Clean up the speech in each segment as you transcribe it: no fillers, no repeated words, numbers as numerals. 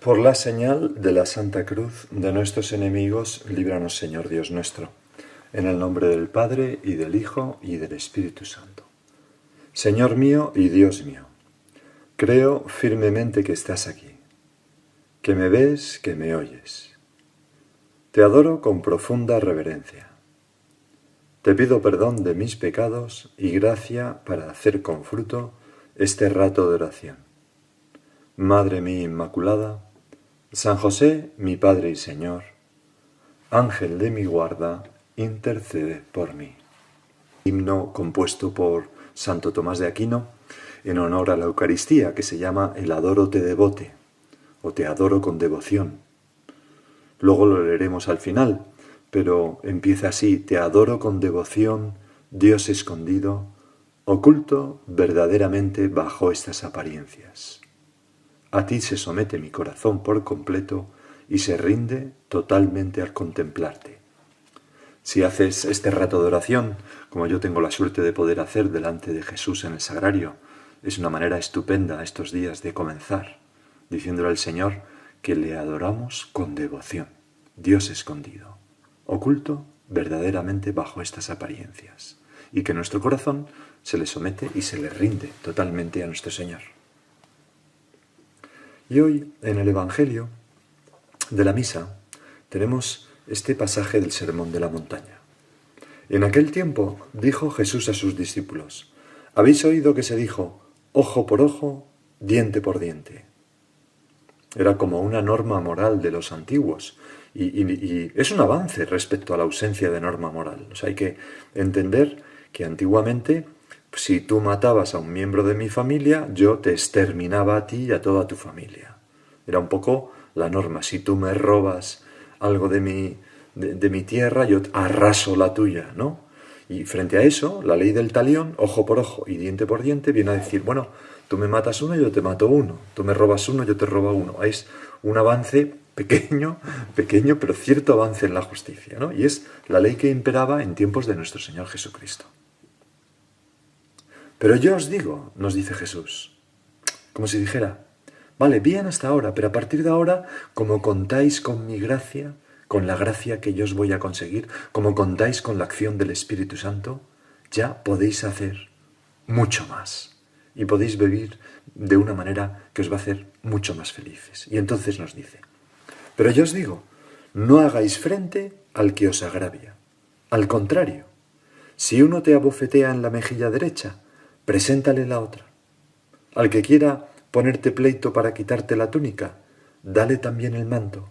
Por la señal de la Santa Cruz de nuestros enemigos, líbranos, Señor Dios nuestro, en el nombre del Padre, y del Hijo, y del Espíritu Santo. Señor mío y Dios mío, creo firmemente que estás aquí, que me ves, que me oyes. Te adoro con profunda reverencia. Te pido perdón de mis pecados y gracia para hacer con fruto este rato de oración. Madre mía Inmaculada, San José, mi Padre y Señor, Ángel de mi guarda, intercede por mí. Himno compuesto por Santo Tomás de Aquino en honor a la Eucaristía, que se llama El Adoro te devote, o Te adoro con devoción. Luego lo leeremos al final, pero empieza así: Te adoro con devoción, Dios escondido, oculto verdaderamente bajo estas apariencias. A ti se somete mi corazón por completo y se rinde totalmente al contemplarte. Si haces este rato de oración, como yo tengo la suerte de poder hacer delante de Jesús en el sagrario, es una manera estupenda estos días de comenzar, diciéndole al Señor que le adoramos con devoción, Dios escondido, oculto verdaderamente bajo estas apariencias, y que nuestro corazón se le somete y se le rinde totalmente a nuestro Señor. Y hoy, en el Evangelio de la Misa, tenemos este pasaje del Sermón de la Montaña. En aquel tiempo dijo Jesús a sus discípulos: ¿habéis oído que se dijo ojo por ojo, diente por diente? Era como una norma moral de los antiguos, y es un avance respecto a la ausencia de norma moral. O sea, hay que entender que antiguamente, si tú matabas a un miembro de mi familia, yo te exterminaba a ti y a toda tu familia. Era un poco la norma. Si tú me robas algo de mi tierra, yo arraso la tuya, ¿no? Y frente a eso, la ley del talión, ojo por ojo y diente por diente, viene a decir, bueno, tú me matas uno, yo te mato uno. Tú me robas uno, yo te robo uno. Es un avance pequeño, pero cierto avance en la justicia, ¿no? Y es la ley que imperaba en tiempos de nuestro Señor Jesucristo. Pero yo os digo, nos dice Jesús, como si dijera, vale, bien hasta ahora, pero a partir de ahora, como contáis con mi gracia, con la gracia que yo os voy a conseguir, como contáis con la acción del Espíritu Santo, ya podéis hacer mucho más. Y podéis vivir de una manera que os va a hacer mucho más felices. Y entonces nos dice, pero yo os digo, no hagáis frente al que os agravia. Al contrario, si uno te abofetea en la mejilla derecha, preséntale la otra. Al que quiera ponerte pleito para quitarte la túnica, dale también el manto.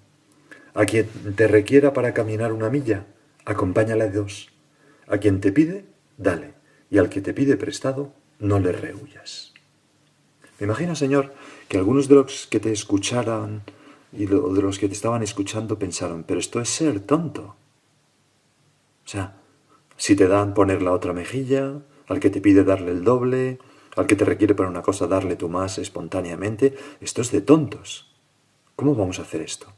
A quien te requiera para caminar una milla, acompáñale 2. A quien te pide, dale. Y al que te pide prestado, no le rehuyas. Me imagino, Señor, que algunos de los que te escucharan y de los que te estaban escuchando pensaron, pero esto es ser tonto. O sea, si te dan poner la otra mejilla, al que te pide darle el doble, al que te requiere para una cosa darle tú más espontáneamente, esto es de tontos. ¿Cómo vamos a hacer esto?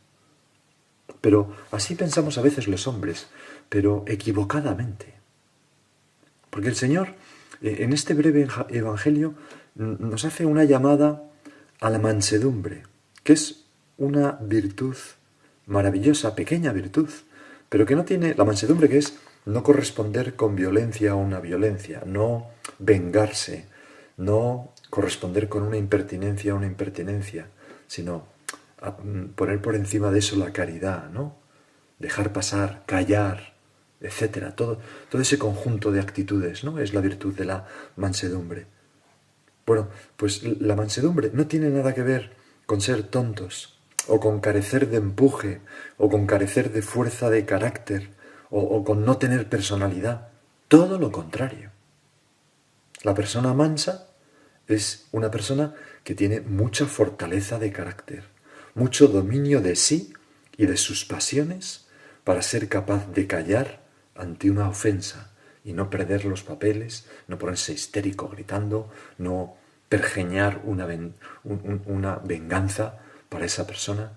Pero así pensamos a veces los hombres, pero equivocadamente. Porque el Señor, en este breve evangelio, nos hace una llamada a la mansedumbre, que es una virtud maravillosa, pequeña virtud, pero que no tiene, la mansedumbre, que es no corresponder con violencia a una violencia, no vengarse, no corresponder con una impertinencia a una impertinencia, sino poner por encima de eso la caridad, ¿no? Dejar pasar, callar, etcétera. Todo ese conjunto de actitudes, ¿no? Es la virtud de la mansedumbre. Bueno, pues la mansedumbre no tiene nada que ver con ser tontos, o con carecer de empuje, o con carecer de fuerza de carácter, o con no tener personalidad. Todo lo contrario. La persona mansa es una persona que tiene mucha fortaleza de carácter, mucho dominio de sí y de sus pasiones para ser capaz de callar ante una ofensa y no perder los papeles, no ponerse histérico gritando, no pergeñar una venganza para esa persona.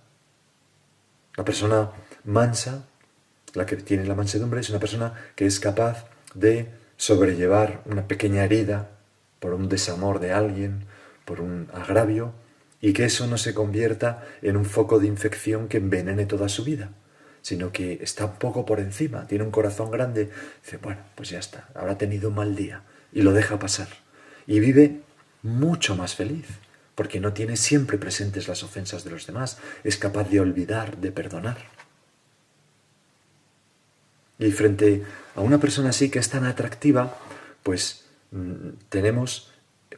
La persona mansa, la que tiene la mansedumbre, es una persona que es capaz de sobrellevar una pequeña herida por un desamor de alguien, por un agravio, y que eso no se convierta en un foco de infección que envenene toda su vida, sino que está un poco por encima, tiene un corazón grande, dice, bueno, pues ya está, habrá tenido un mal día, y lo deja pasar. Y vive mucho más feliz, porque no tiene siempre presentes las ofensas de los demás, es capaz de olvidar, de perdonar. Y frente a una persona así que es tan atractiva, pues tenemos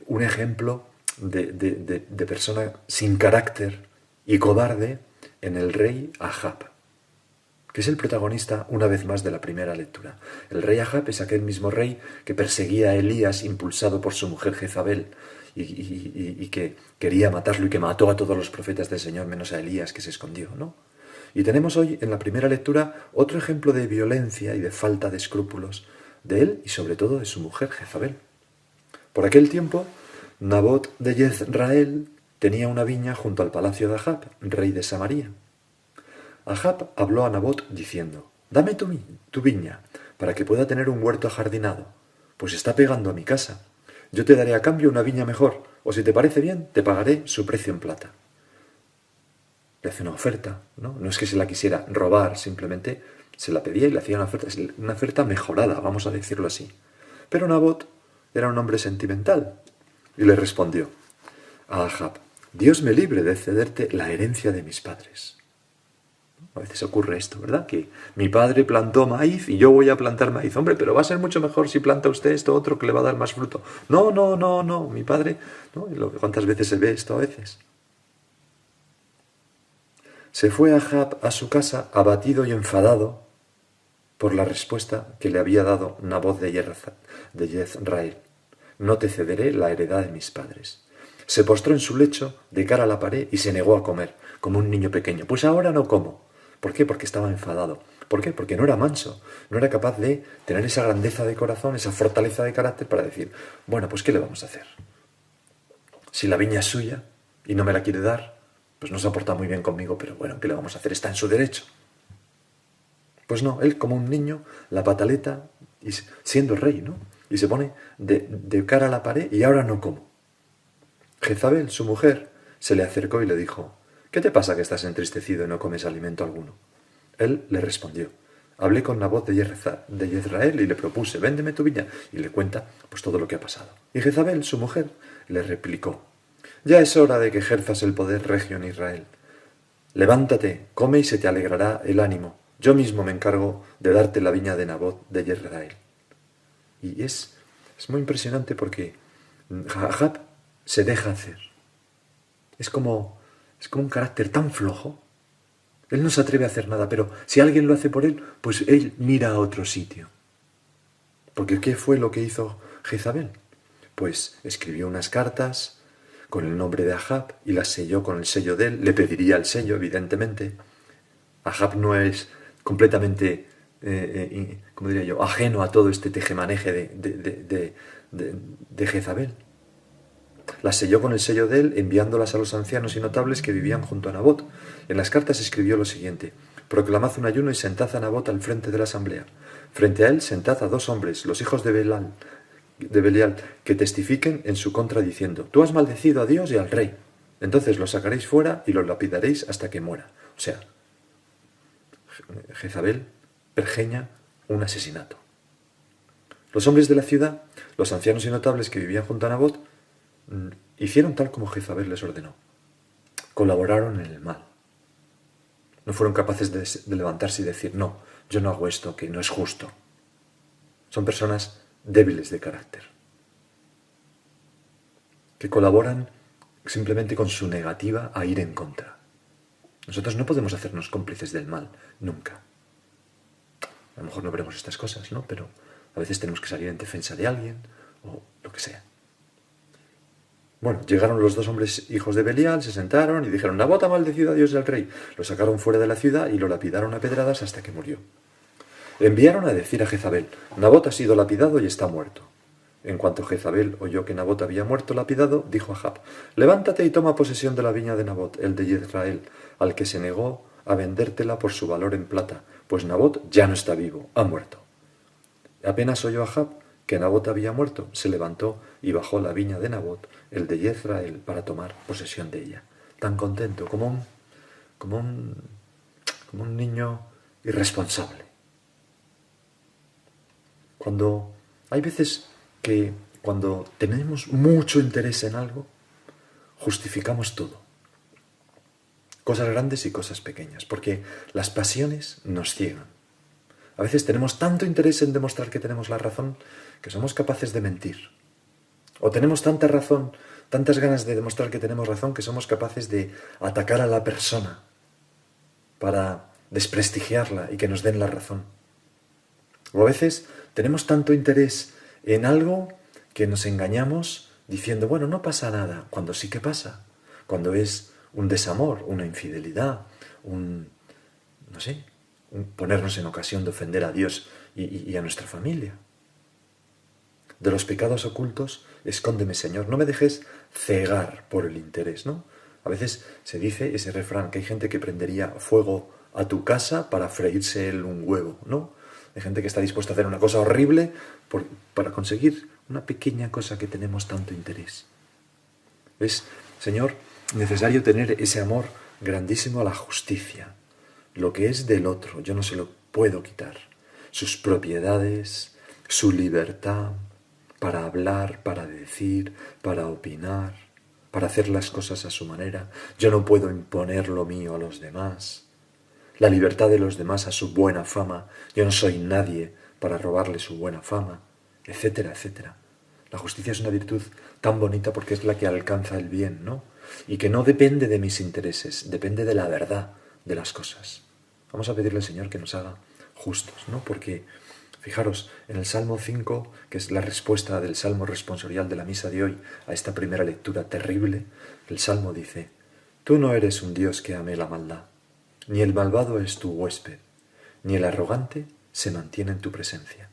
un ejemplo de persona sin carácter y cobarde en el rey Ahab, que es el protagonista una vez más de la primera lectura. El rey Ahab es aquel mismo rey que perseguía a Elías impulsado por su mujer Jezabel y que quería matarlo y que mató a todos los profetas del Señor menos a Elías, que se escondió, ¿no? Y tenemos hoy en la primera lectura otro ejemplo de violencia y de falta de escrúpulos de él y sobre todo de su mujer Jezabel. Por aquel tiempo, Nabot de Jezrael tenía una viña junto al palacio de Ahab, rey de Samaria. Ahab habló a Nabot diciendo, «Dame tu viña, para que pueda tener un huerto ajardinado, pues está pegando a mi casa. Yo te daré a cambio una viña mejor, o si te parece bien, te pagaré su precio en plata». Le hace una oferta, ¿no? No es que se la quisiera robar, simplemente se la pedía y le hacía una oferta mejorada, vamos a decirlo así. Pero Nabot era un hombre sentimental y le respondió a Ahab, «Dios me libre de cederte la herencia de mis padres». A veces ocurre esto, ¿verdad? Que mi padre plantó maíz y yo voy a plantar maíz. Hombre, pero va a ser mucho mejor si planta usted esto otro que le va a dar más fruto. No, no, no, no, mi padre... ¿no? ¿Cuántas veces se ve esto a veces? Se fue Ahab a su casa abatido y enfadado por la respuesta que le había dado Nabot de Jezrael. «No te cederé la heredad de mis padres». Se postró en su lecho de cara a la pared y se negó a comer, como un niño pequeño. «Pues ahora no como». ¿Por qué? Porque estaba enfadado. ¿Por qué? Porque no era manso, no era capaz de tener esa grandeza de corazón, esa fortaleza de carácter para decir, bueno, pues ¿qué le vamos a hacer? Si la viña es suya y no me la quiere dar, pues no se ha portado muy bien conmigo, pero bueno, ¿qué le vamos a hacer? Está en su derecho. Pues no, él como un niño, la pataleta, y siendo rey, ¿no? Y se pone de cara a la pared y ahora no como. Jezabel, su mujer, se le acercó y le dijo, «¿Qué te pasa que estás entristecido y no comes alimento alguno?» Él le respondió, «Hablé con Nabot de Jezrael y le propuse, véndeme tu viña», y le cuenta pues todo lo que ha pasado. Y Jezabel, su mujer, le replicó, «Ya es hora de que ejerzas el poder regio en Israel. Levántate, come y se te alegrará el ánimo. Yo mismo me encargo de darte la viña de Nabot de Jezrael». Y es muy impresionante porque Ahab se deja hacer. Es como un carácter tan flojo. Él no se atreve a hacer nada, pero si alguien lo hace por él, pues él mira a otro sitio. Porque ¿qué fue lo que hizo Jezabel? Pues escribió unas cartas con el nombre de Ahab y las selló con el sello de él. Le pediría el sello, evidentemente. Ahab no es completamente, ¿cómo diría yo?, ajeno a todo este tejemaneje de Jezabel. Las selló con el sello de él, enviándolas a los ancianos y notables que vivían junto a Nabot. En las cartas escribió lo siguiente, «Proclamad un ayuno y sentad a Nabot al frente de la asamblea. Frente a él sentad a 2 hombres, los hijos de Belial, que testifiquen en su contra diciendo, tú has maldecido a Dios y al rey. Entonces lo sacaréis fuera y lo lapidaréis hasta que muera». O sea, Jezabel pergeña un asesinato. Los hombres de la ciudad, los ancianos y notables que vivían junto a Nabot, hicieron tal como Jezabel les ordenó. Colaboraron en el mal. No fueron capaces de levantarse y decir, no, yo no hago esto, que no es justo. Son personas débiles de carácter, que colaboran simplemente con su negativa a ir en contra. Nosotros no podemos hacernos cómplices del mal, nunca. A lo mejor no veremos estas cosas, ¿no? Pero a veces tenemos que salir en defensa de alguien o lo que sea. Bueno, llegaron los 2 hombres hijos de Belial, se sentaron y dijeron, Nabot ha maldecido a Dios y al rey. Lo sacaron fuera de la ciudad y lo lapidaron a pedradas hasta que murió. Enviaron a decir a Jezabel, Nabot ha sido lapidado y está muerto. En cuanto Jezabel oyó que Nabot había muerto lapidado, dijo a Ahab, levántate y toma posesión de la viña de Nabot, el de Jezrael, al que se negó a vendértela por su valor en plata, pues Nabot ya no está vivo, ha muerto. Apenas oyó Ahab que Nabot había muerto, se levantó y bajó la viña de Nabot, el de Jezrael, para tomar posesión de ella. tan contento, como un niño irresponsable. Cuando hay veces que cuando tenemos mucho interés en algo, justificamos todo. Cosas grandes y cosas pequeñas, porque las pasiones nos ciegan. A veces tenemos tanto interés en demostrar que tenemos la razón que somos capaces de mentir. O tenemos tanta razón, tantas ganas de demostrar que tenemos razón que somos capaces de atacar a la persona para desprestigiarla y que nos den la razón. O a veces tenemos tanto interés en algo que nos engañamos diciendo, bueno, no pasa nada, cuando sí que pasa. Cuando es un desamor, una infidelidad, ponernos en ocasión de ofender a Dios y a nuestra familia. De los pecados ocultos, escóndeme, Señor, no me dejes cegar por el interés, ¿no? A veces se dice ese refrán que hay gente que prendería fuego a tu casa para freírse él un huevo, ¿no? Hay gente que está dispuesta a hacer una cosa horrible para conseguir una pequeña cosa que tenemos tanto interés. Es, Señor, necesario tener ese amor grandísimo a la justicia. Lo que es del otro, yo no se lo puedo quitar. Sus propiedades, su libertad para hablar, para decir, para opinar, para hacer las cosas a su manera. Yo no puedo imponer lo mío a los demás. La libertad de los demás a su buena fama. Yo no soy nadie para robarle su buena fama, etcétera, etcétera. La justicia es una virtud tan bonita porque es la que alcanza el bien, ¿no? Y que no depende de mis intereses, depende de la verdad de las cosas. Vamos a pedirle al Señor que nos haga justos, ¿no? Porque, fijaros, en el Salmo 5, que es la respuesta del Salmo responsorial de la misa de hoy a esta primera lectura terrible, el Salmo dice, tú no eres un Dios que ame la maldad, ni el malvado es tu huésped, ni el arrogante se mantiene en tu presencia.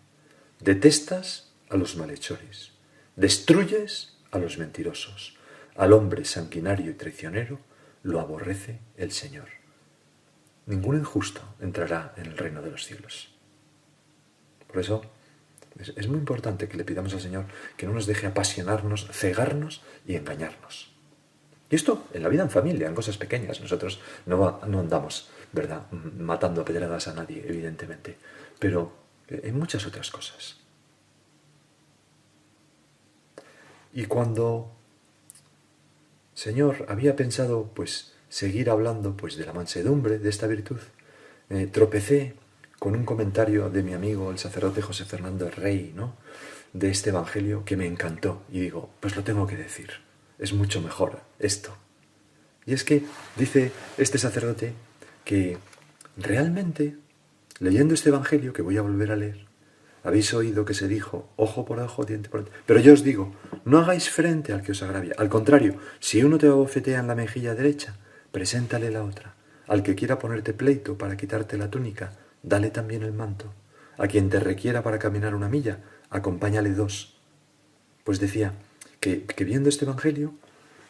Detestas a los malhechores, destruyes a los mentirosos, al hombre sanguinario y traicionero lo aborrece el Señor. Ningún injusto entrará en el reino de los cielos. Por eso es muy importante que le pidamos al Señor que no nos deje apasionarnos, cegarnos y engañarnos. Y esto en la vida en familia, en cosas pequeñas. Nosotros no andamos, ¿verdad?, matando a pedradas a nadie, evidentemente, pero en muchas otras cosas. Y cuando Señor había pensado, pues, seguir hablando, pues, de la mansedumbre, de esta virtud, tropecé con un comentario de mi amigo, el sacerdote José Fernando Rey, ¿no?, de este evangelio que me encantó. Y digo, pues lo tengo que decir. Es mucho mejor esto. Y es que dice este sacerdote que realmente, leyendo este evangelio, que voy a volver a leer, habéis oído que se dijo, ojo por ojo, diente por diente. Pero yo os digo, no hagáis frente al que os agravia. Al contrario, si uno te abofetea en la mejilla derecha, preséntale la otra. Al que quiera ponerte pleito para quitarte la túnica, dale también el manto. A quien te requiera para caminar una milla, acompáñale 2. Pues decía que viendo este evangelio,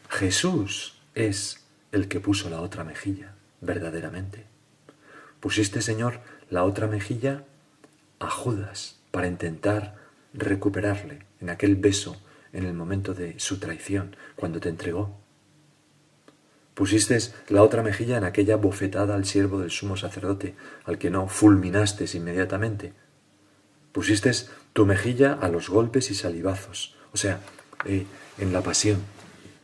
Jesús es el que puso la otra mejilla, verdaderamente. Pusiste, Señor, la otra mejilla a Judas para intentar recuperarle en aquel beso en el momento de su traición, cuando te entregó. Pusiste la otra mejilla en aquella bofetada al siervo del sumo sacerdote, al que no fulminaste inmediatamente. Pusiste tu mejilla a los golpes y salivazos, o sea, en la pasión.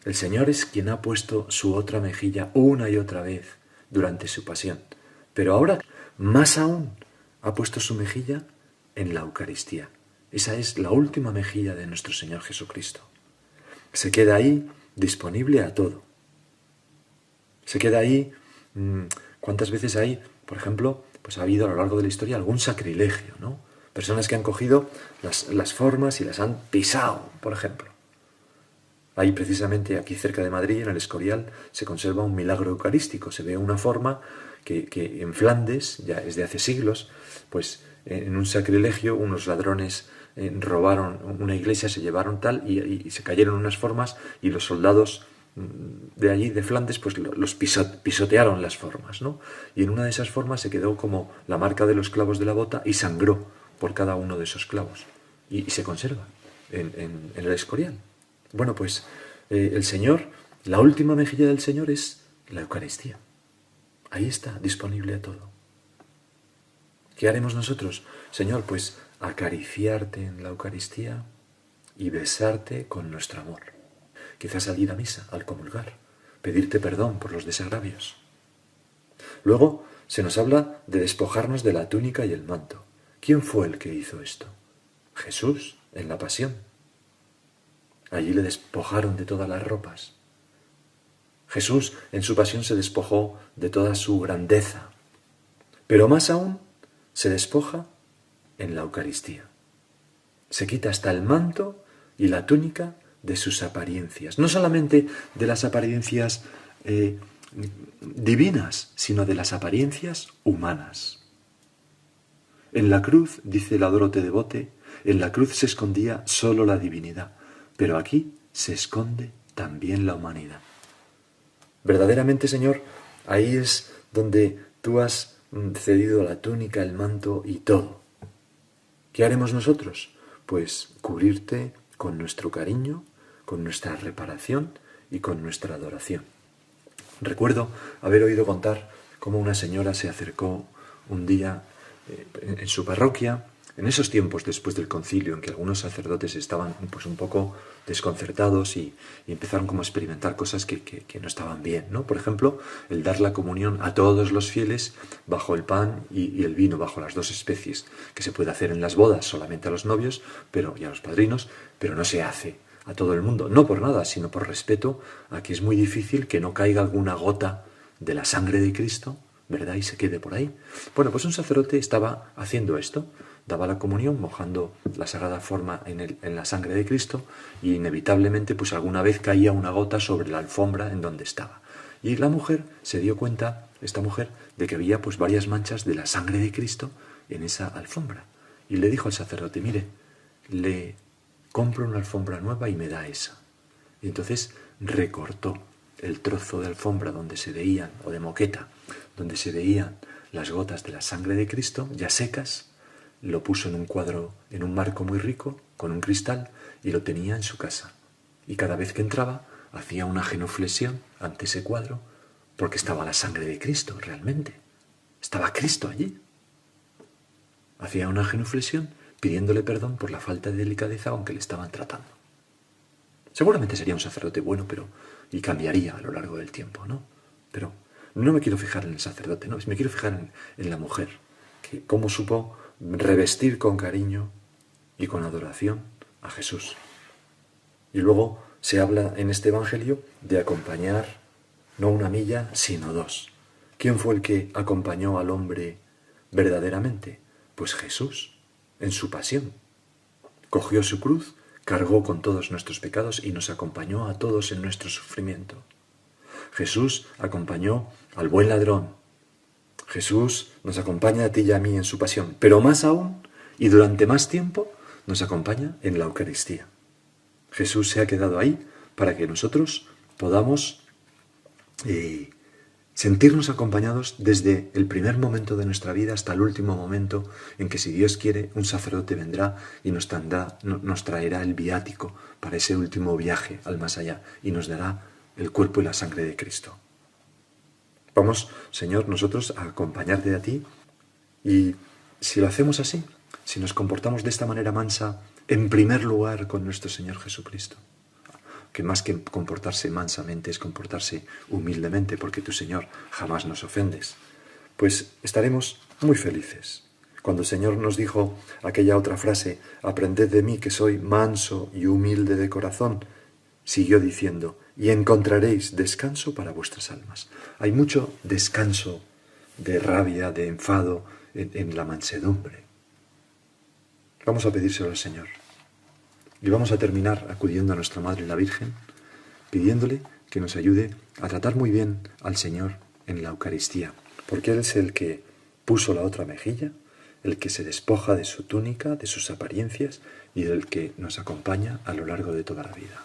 El Señor es quien ha puesto su otra mejilla una y otra vez durante su pasión. Pero ahora, más aún, ha puesto su mejilla en la Eucaristía. Esa es la última mejilla de nuestro Señor Jesucristo. Se queda ahí disponible a todo. Se queda ahí, ¿cuántas veces hay, por ejemplo, pues ha habido a lo largo de la historia algún sacrilegio, ¿no? Personas que han cogido las formas y las han pisado, por ejemplo. Ahí precisamente aquí cerca de Madrid, en el Escorial, se conserva un milagro eucarístico. Se ve una forma que en Flandes, ya es de hace siglos, pues en un sacrilegio unos ladrones robaron una iglesia, se llevaron tal y se cayeron unas formas y los soldados de allí, de Flandes, pues los pisotearon las formas, ¿no? Y en una de esas formas se quedó como la marca de los clavos de la bota y sangró por cada uno de esos clavos. Y se conserva en el Escorial. Bueno, pues el Señor, la última mejilla del Señor es La Eucaristía. Ahí está, disponible a todo. ¿Qué haremos nosotros? Señor, pues acariciarte en la Eucaristía y besarte con nuestro amor. Quizás salir a misa, al comulgar, pedirte perdón por los desagravios. Luego se nos habla de despojarnos de la túnica y el manto. ¿Quién fue el que hizo esto? Jesús, en la pasión. Allí le despojaron de todas las ropas. Jesús en su pasión se despojó de toda su grandeza, pero más aún se despoja en la Eucaristía. Se quita hasta el manto y la túnica de sus apariencias, no solamente de las apariencias divinas, sino de las apariencias humanas. En la cruz, dice la Dorote de Bote, en la cruz se escondía solo la divinidad, pero aquí se esconde también la humanidad. Verdaderamente, Señor, ahí es donde tú has cedido la túnica, el manto y todo. ¿Qué haremos nosotros? Pues cubrirte con nuestro cariño, con nuestra reparación y con nuestra adoración. Recuerdo haber oído contar cómo una señora se acercó un día en su parroquia, en esos tiempos después del concilio, en que algunos sacerdotes estaban pues un poco desconcertados y empezaron como a experimentar cosas que no estaban bien, ¿no? Por ejemplo, el dar la comunión a todos los fieles bajo el pan y el vino, bajo las dos especies, que se puede hacer en las bodas solamente a los novios y a los padrinos, pero no se hace a todo el mundo, no por nada, sino por respeto a que es muy difícil que no caiga alguna gota de la sangre de Cristo, ¿verdad? Y se quede por ahí. Bueno, pues un sacerdote estaba haciendo esto, daba la comunión mojando la sagrada forma en la sangre de Cristo y inevitablemente pues alguna vez caía una gota sobre la alfombra en donde estaba. Y la mujer se dio cuenta, esta mujer, de que había pues varias manchas de la sangre de Cristo en esa alfombra. Y le dijo al sacerdote, mire, le compro una alfombra nueva y me da esa. Y entonces recortó el trozo de alfombra donde se veían, o de moqueta, donde se veían las gotas de la sangre de Cristo, ya secas, lo puso en un cuadro, en un marco muy rico, con un cristal, y lo tenía en su casa. Y cada vez que entraba, hacía una genuflexión ante ese cuadro, porque estaba la sangre de Cristo, realmente. Estaba Cristo allí. Hacía una genuflexión pidiéndole perdón por la falta de delicadeza con que le estaban tratando. Seguramente sería un sacerdote bueno, y cambiaría a lo largo del tiempo, ¿no? Pero no me quiero fijar en el sacerdote, no, me quiero fijar en la mujer, que cómo supo revestir con cariño y con adoración a Jesús. Y luego se habla en este Evangelio de acompañar no una milla, sino dos. ¿Quién fue el que acompañó al hombre verdaderamente? Pues Jesús, en su pasión. Cogió su cruz, cargó con todos nuestros pecados y nos acompañó a todos en nuestro sufrimiento. Jesús acompañó al buen ladrón. Jesús nos acompaña a ti y a mí en su pasión, pero más aún y durante más tiempo nos acompaña en la Eucaristía. Jesús se ha quedado ahí para que nosotros podamos sentirnos acompañados desde el primer momento de nuestra vida hasta el último momento en que, si Dios quiere, un sacerdote vendrá y nos traerá el viático para ese último viaje al más allá y nos dará el cuerpo y la sangre de Cristo. Vamos, Señor, nosotros a acompañarte a ti, y si lo hacemos así, si nos comportamos de esta manera mansa, en primer lugar con nuestro Señor Jesucristo, que más que comportarse mansamente es comportarse humildemente, porque tu Señor jamás nos ofendes, pues estaremos muy felices. Cuando el Señor nos dijo aquella otra frase, aprended de mí que soy manso y humilde de corazón, siguió diciendo, y encontraréis descanso para vuestras almas. Hay mucho descanso de rabia, de enfado en la mansedumbre. Vamos a pedírselo al Señor. Y vamos a terminar acudiendo a nuestra Madre la Virgen, pidiéndole que nos ayude a tratar muy bien al Señor en la Eucaristía, porque Él es el que puso la otra mejilla, el que se despoja de su túnica, de sus apariencias, y el que nos acompaña a lo largo de toda la vida.